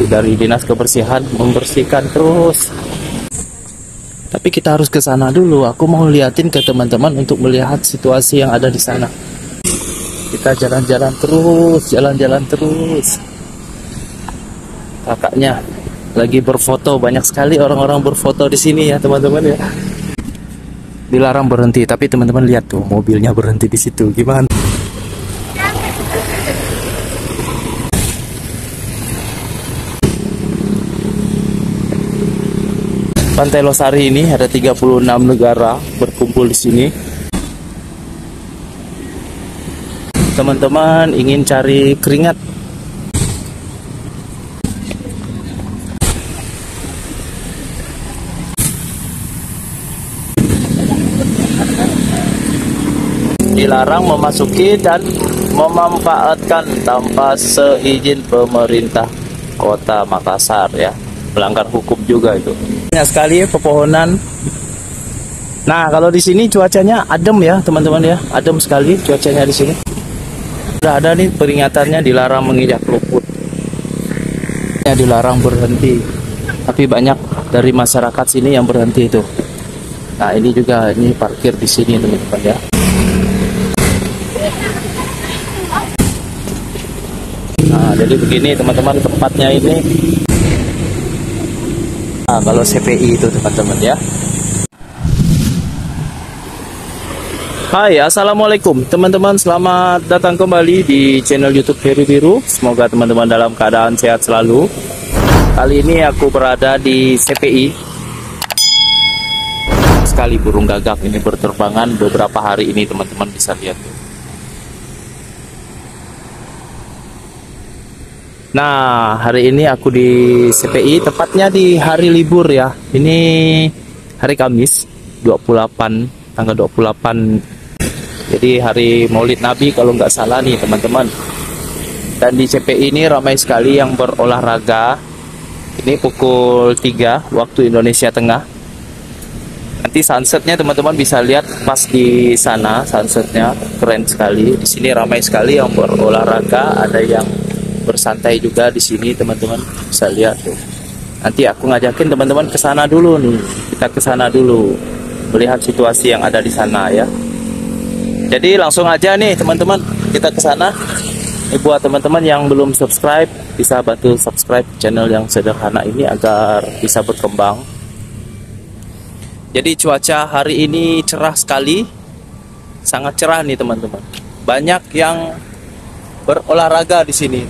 dari dinas kebersihan membersihkan terus. Tapi kita harus ke sana dulu. Aku mau liatin ke teman-teman untuk melihat situasi yang ada di sana. Kita jalan-jalan terus, jalan-jalan terus. Kakaknya lagi berfoto, banyak sekali orang-orang berfoto di sini ya teman-teman ya. Dilarang berhenti, tapi teman-teman lihat tuh mobilnya berhenti di situ. Gimana? Pantai Losari ini ada 36 negara berkumpul di sini. Teman-teman ingin cari keringat. Dilarang memasuki dan memanfaatkan tanpa seizin pemerintah Kota Makassar ya. Melanggar hukum juga itu. Banyak sekali pepohonan. Nah, kalau di sini cuacanya adem ya, teman-teman ya. Adem sekali cuacanya di sini. Sudah ada nih peringatannya, dilarang menginjak rumput. Ya, dilarang berhenti. Tapi banyak dari masyarakat sini yang berhenti itu. Nah, ini juga ini parkir di sini, teman-teman ya. Nah, jadi begini teman-teman tempatnya ini. Nah, kalau CPI itu teman-teman ya. Hai, assalamualaikum teman-teman, selamat datang kembali di channel YouTube Heru Biru. Semoga teman-teman dalam keadaan sehat selalu. Kali ini aku berada di CPI. Sekali burung gagak ini berterbangan beberapa hari ini, teman-teman bisa lihat tuh. Nah, hari ini aku di CPI, tepatnya di hari libur ya. Ini hari Kamis, 28, tanggal 28. Jadi hari Maulid Nabi kalau nggak salah nih, teman-teman. Dan di CPI ini ramai sekali yang berolahraga. Ini pukul 3 waktu Indonesia Tengah. Nanti sunsetnya teman-teman bisa lihat pas di sana, sunsetnya keren sekali. Di sini ramai sekali yang berolahraga, ada yang bersantai juga di sini, teman-teman bisa lihat tuh. Nanti aku ngajakin teman-teman ke sana dulu nih. Kita ke sana dulu melihat situasi yang ada di sana ya. Jadi langsung aja nih teman-teman, kita ke sana. Buat teman-teman yang belum subscribe, bisa bantu subscribe channel yang sederhana ini agar bisa berkembang. Jadi cuaca hari ini cerah sekali. Sangat cerah nih teman-teman. Banyak yang berolahraga di sini.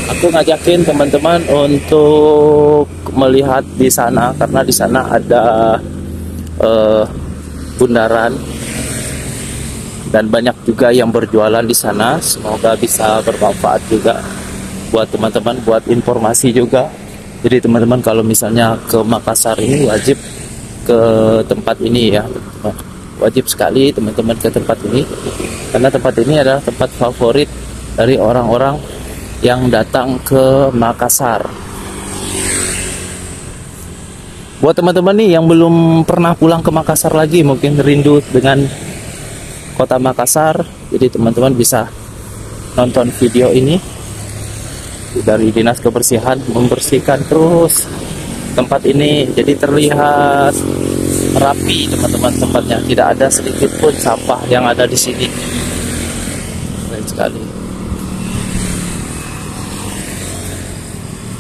Aku ngajakin teman-teman untuk melihat di sana karena di sana ada bundaran dan banyak juga yang berjualan di sana. Semoga bisa bermanfaat juga buat teman-teman, buat informasi juga. Jadi teman-teman kalau misalnya ke Makassar ini wajib ke tempat ini ya, teman-teman. Wajib sekali teman-teman ke tempat ini karena tempat ini adalah tempat favorit dari orang-orang yang datang ke Makassar. Buat teman-teman nih yang belum pernah pulang ke Makassar lagi, mungkin rindu dengan kota Makassar, jadi teman-teman bisa nonton video ini. Dari dinas kebersihan membersihkan terus tempat ini, jadi terlihat rapi teman-teman tempatnya. Tidak ada sedikit pun sampah yang ada di sini. Keren sekali.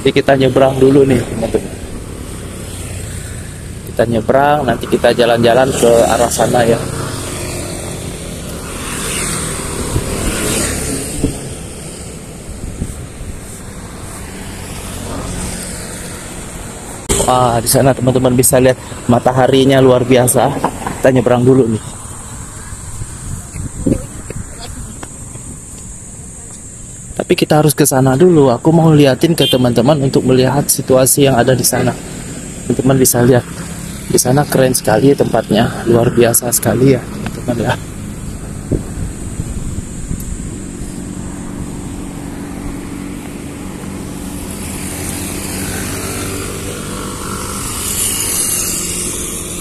Jadi kita nyebrang dulu nih teman-teman. Kita nyebrang, nanti kita jalan-jalan ke arah sana ya. Wah, di sana teman-teman bisa lihat mataharinya luar biasa. Kita nyebrang dulu nih. Tapi kita harus ke sana dulu. Aku mau liatin ke teman-teman untuk melihat situasi yang ada di sana. Teman-teman bisa lihat. Di sana keren sekali tempatnya, luar biasa sekali ya, teman-teman ya.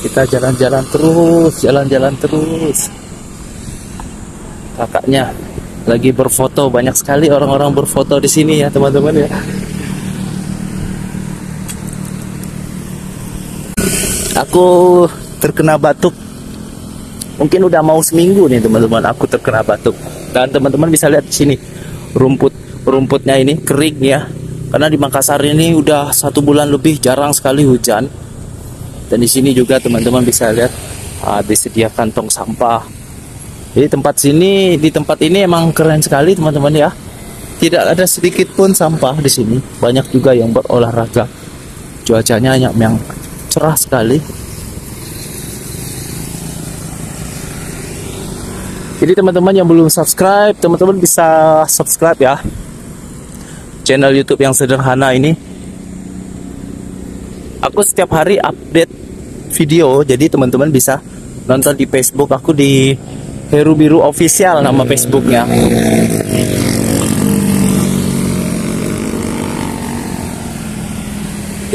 Kita jalan-jalan terus, jalan-jalan terus. kakaknya lagi berfoto. Banyak sekali orang-orang berfoto di sini ya teman-teman ya. Aku terkena batuk. Mungkin udah mau seminggu nih teman-teman aku terkena batuk. Dan teman-teman bisa lihat di sini rumputnya ini kering ya. Karena di Makassar ini udah 1 bulan lebih jarang sekali hujan. Dan di sini juga teman-teman bisa lihat disediakan tong sampah. Jadi di tempat ini emang keren sekali teman-teman ya. Tidak ada sedikit pun sampah di sini. Banyak juga yang berolahraga. Cuacanya yang cerah sekali. Jadi teman-teman yang belum subscribe, teman-teman bisa subscribe ya channel YouTube yang sederhana ini. Aku setiap hari update video, jadi teman-teman bisa nonton di Facebook aku di Heru Biru Official nama Facebooknya.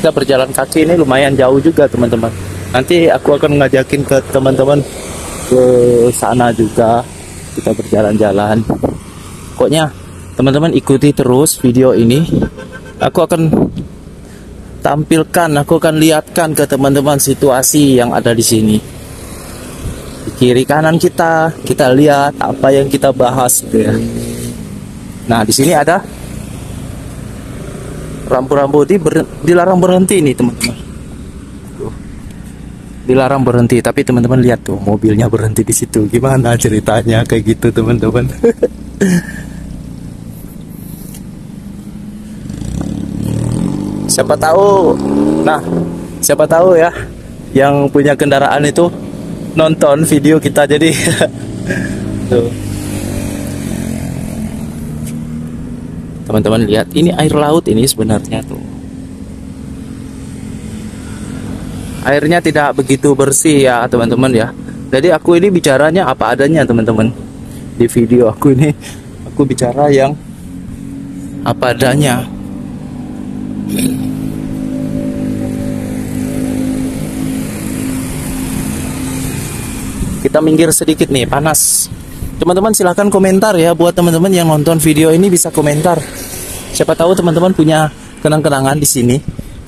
Kita berjalan kaki ini lumayan jauh juga teman-teman. Nanti aku akan ngajakin ke teman-teman ke sana juga. Kita berjalan-jalan. Pokoknya teman-teman ikuti terus video ini. Aku akan tampilkan, aku akan lihatkan ke teman-teman situasi yang ada di sini. Di kiri kanan kita lihat apa yang kita bahas gitu ya. Nah, di sini ada rambu-rambu dilarang berhenti nih teman-teman. Dilarang berhenti, tapi teman-teman lihat tuh mobilnya berhenti di situ. Gimana ceritanya kayak gitu teman-teman? Siapa tahu ya yang punya kendaraan itu nonton video kita, jadi tuh. Teman-teman lihat, ini air laut ini sebenarnya tuh. Airnya tidak begitu bersih ya teman-teman ya. Jadi aku ini bicaranya apa adanya teman-teman. Di video aku ini aku bicara yang apa adanya. Kita minggir sedikit nih, panas. Teman-teman silahkan komentar ya, buat teman-teman yang nonton video ini bisa komentar. Siapa tahu teman-teman punya kenang-kenangan di sini,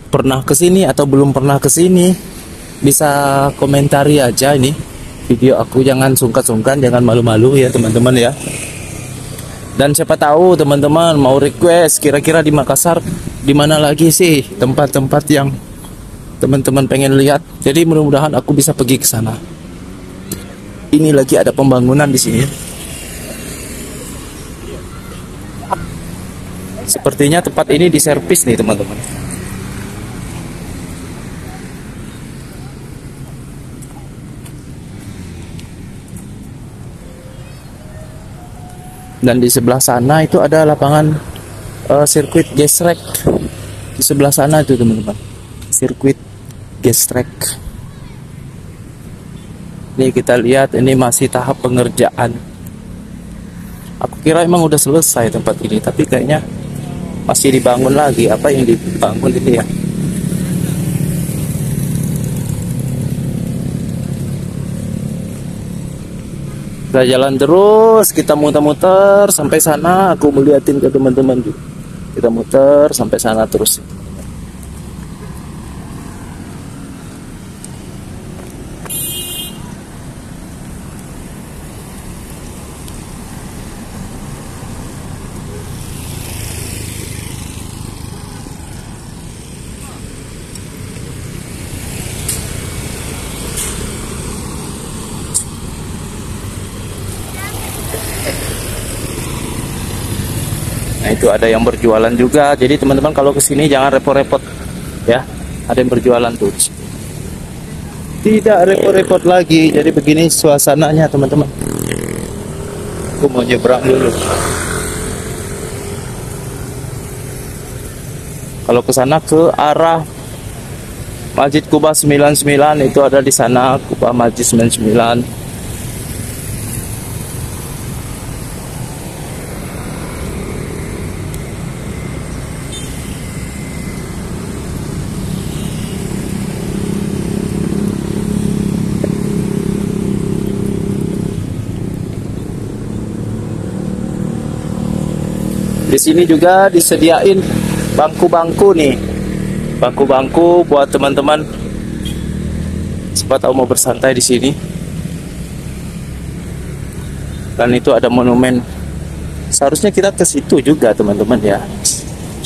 pernah ke sini atau belum pernah ke sini. Bisa komentari aja ini video aku, jangan sungkan-sungkan, jangan malu-malu ya teman-teman ya. Dan siapa tahu teman-teman mau request kira-kira di Makassar di mana lagi sih tempat-tempat yang teman-teman pengen lihat. Jadi mudah-mudahan aku bisa pergi ke sana. Ini lagi ada pembangunan di sini. Sepertinya tempat ini diservis nih teman-teman. Dan di sebelah sana itu ada lapangan sirkuit gestrek. Di sebelah sana itu teman-teman, sirkuit gestrek. Ini kita lihat, ini masih tahap pengerjaan. Aku kira emang udah selesai tempat ini, tapi kayaknya masih dibangun lagi. Apa yang dibangun ini ya? Kita jalan terus, kita muter-muter sampai sana. Aku melihatin ke teman-teman juga. Kita muter sampai sana terus. Nah, itu ada yang berjualan juga. Jadi teman-teman kalau kesini jangan repot-repot ya. Ada yang berjualan tuh. Tidak repot-repot lagi. Jadi begini suasananya teman-teman. Aku mau nyebrang dulu. Kalau ke sana ke arah Masjid Kubah 99 itu ada di sana, Kubah Masjid 99. Di sini juga disediain bangku-bangku nih, bangku-bangku buat teman-teman siapa tahu mau bersantai di sini. Dan itu ada monumen. Seharusnya kita ke situ juga teman-teman ya.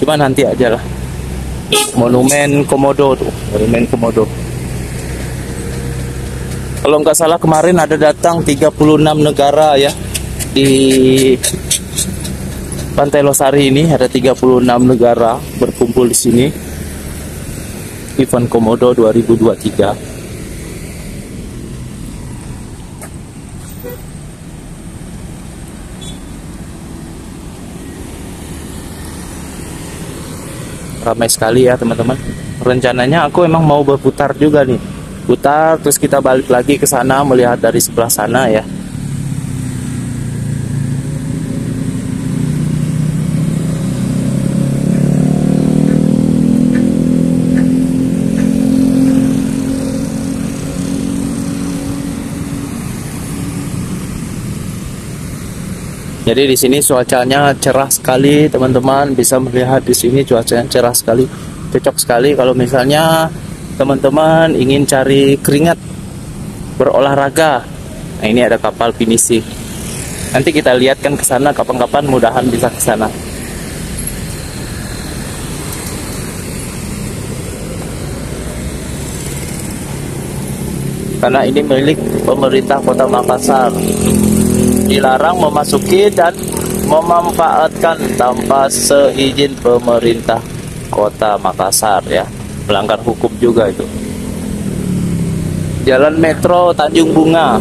Cuma nanti aja lah. Monumen Komodo tuh, monumen Komodo. Kalau nggak salah kemarin ada datang 36 negara ya di Pantai Losari ini, ada 36 negara berkumpul di sini. Event Komodo 2023. Ramai sekali ya teman-teman. Rencananya aku emang mau berputar juga nih. Putar terus kita balik lagi ke sana melihat dari sebelah sana ya. Jadi di sini cuacanya cerah sekali teman-teman, bisa melihat di sini cuacanya cerah sekali, cocok sekali kalau misalnya teman-teman ingin cari keringat berolahraga. Nah ini ada kapal pinisi. Nanti kita lihat kan ke sana kapan-kapan, mudahan bisa ke sana. Karena ini milik pemerintah Kota Makassar. Dilarang memasuki dan memanfaatkan tanpa seizin pemerintah Kota Makassar ya. Melanggar hukum juga itu. Jalan Metro Tanjung Bunga.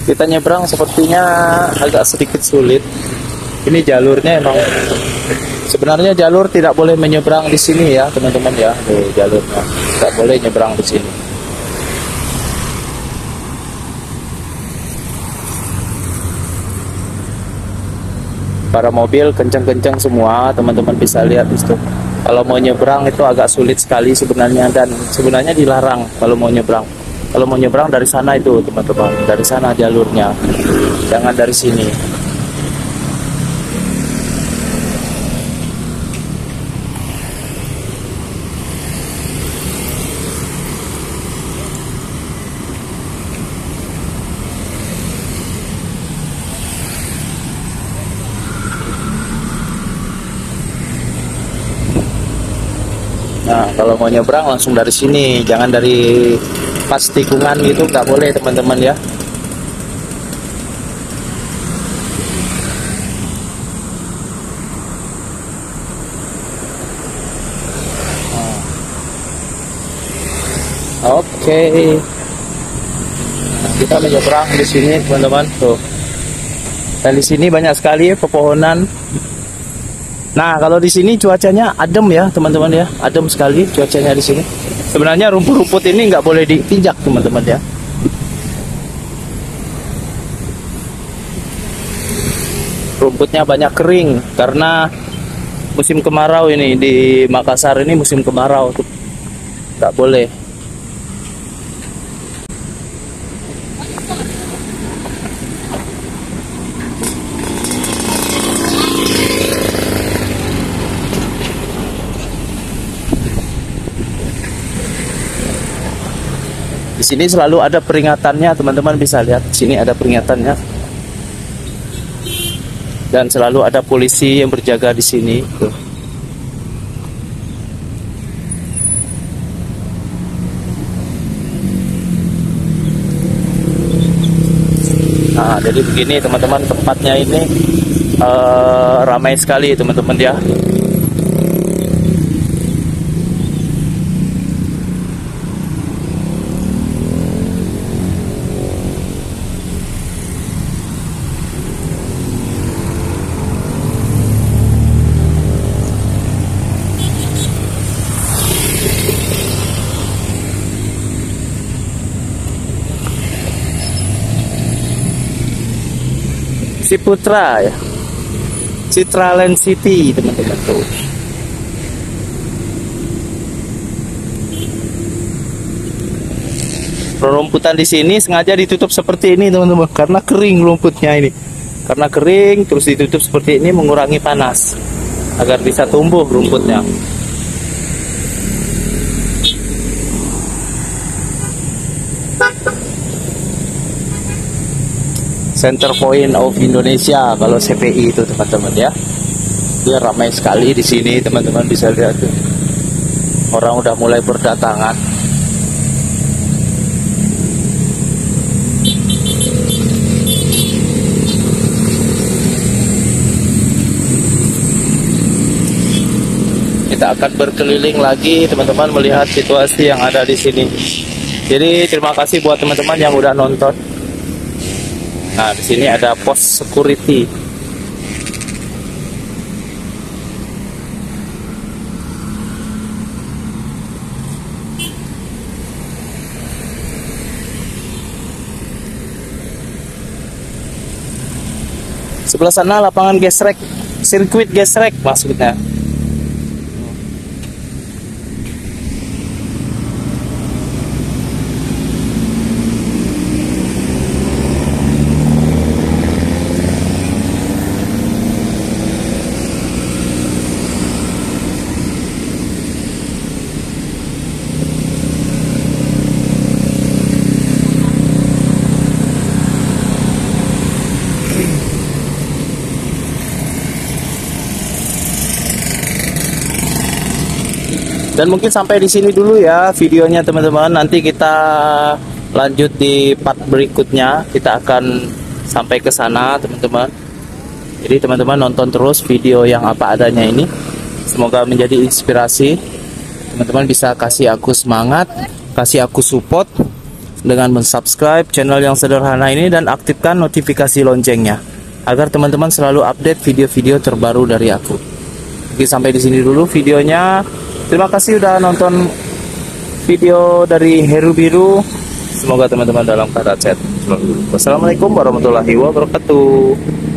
Kita nyebrang sepertinya agak sedikit sulit. Ini jalurnya emang sebenarnya jalur tidak boleh menyeberang di sini ya teman-teman ya. Jalurnya tidak boleh nyebrang di sini. Para mobil kencang-kencang semua, teman-teman bisa lihat itu. Kalau mau nyebrang itu agak sulit sekali sebenarnya, dan sebenarnya dilarang kalau mau nyebrang. Kalau mau nyebrang dari sana itu teman-teman, dari sana jalurnya, jangan dari sini. Nah, kalau mau nyebrang langsung dari sini, jangan dari pas tikungan gitu, nggak boleh teman-teman ya. Oke. Nah, kita menyeberang di sini teman-teman tuh. Dan di sini banyak sekali pepohonan. Nah, kalau di sini cuacanya adem ya, teman-teman ya. Adem sekali cuacanya di sini. Sebenarnya rumput-rumput ini nggak boleh diinjak, teman-teman ya. Rumputnya banyak kering karena musim kemarau ini di Makassar ini, musim kemarau tuh. Nggak boleh. Di sini selalu ada peringatannya, teman-teman bisa lihat. Di sini ada peringatannya. Dan selalu ada polisi yang berjaga di sini. Tuh. Nah, jadi begini teman-teman, tempatnya ini ramai sekali teman-teman ya. Ciputra ya, Citraland City teman-teman tuh. Rumputan di sini sengaja ditutup seperti ini teman-teman, karena kering rumputnya ini. Karena kering terus ditutup seperti ini mengurangi panas agar bisa tumbuh rumputnya. Center Point of Indonesia kalau CPI itu teman-teman ya. Dia ramai sekali di sini teman-teman, bisa lihat tuh. Orang udah mulai berdatangan. Kita akan berkeliling lagi teman-teman melihat situasi yang ada di sini. Jadi terima kasih buat teman-teman yang udah nonton. Nah, di sini ada pos security. Sebelah sana lapangan gesrek, sirkuit gesrek maksudnya. Dan mungkin sampai di sini dulu ya videonya teman-teman. Nanti kita lanjut di part berikutnya. Kita akan sampai ke sana teman-teman. Jadi teman-teman nonton terus video yang apa adanya ini. Semoga menjadi inspirasi. Teman-teman bisa kasih aku semangat, kasih aku support dengan mensubscribe channel yang sederhana ini dan aktifkan notifikasi loncengnya agar teman-teman selalu update video-video terbaru dari aku. Oke, sampai di sini dulu videonya. Terima kasih udah nonton video dari Heru Biru. Semoga teman-teman dalam keadaan sehat. Wassalamualaikum warahmatullahi wabarakatuh.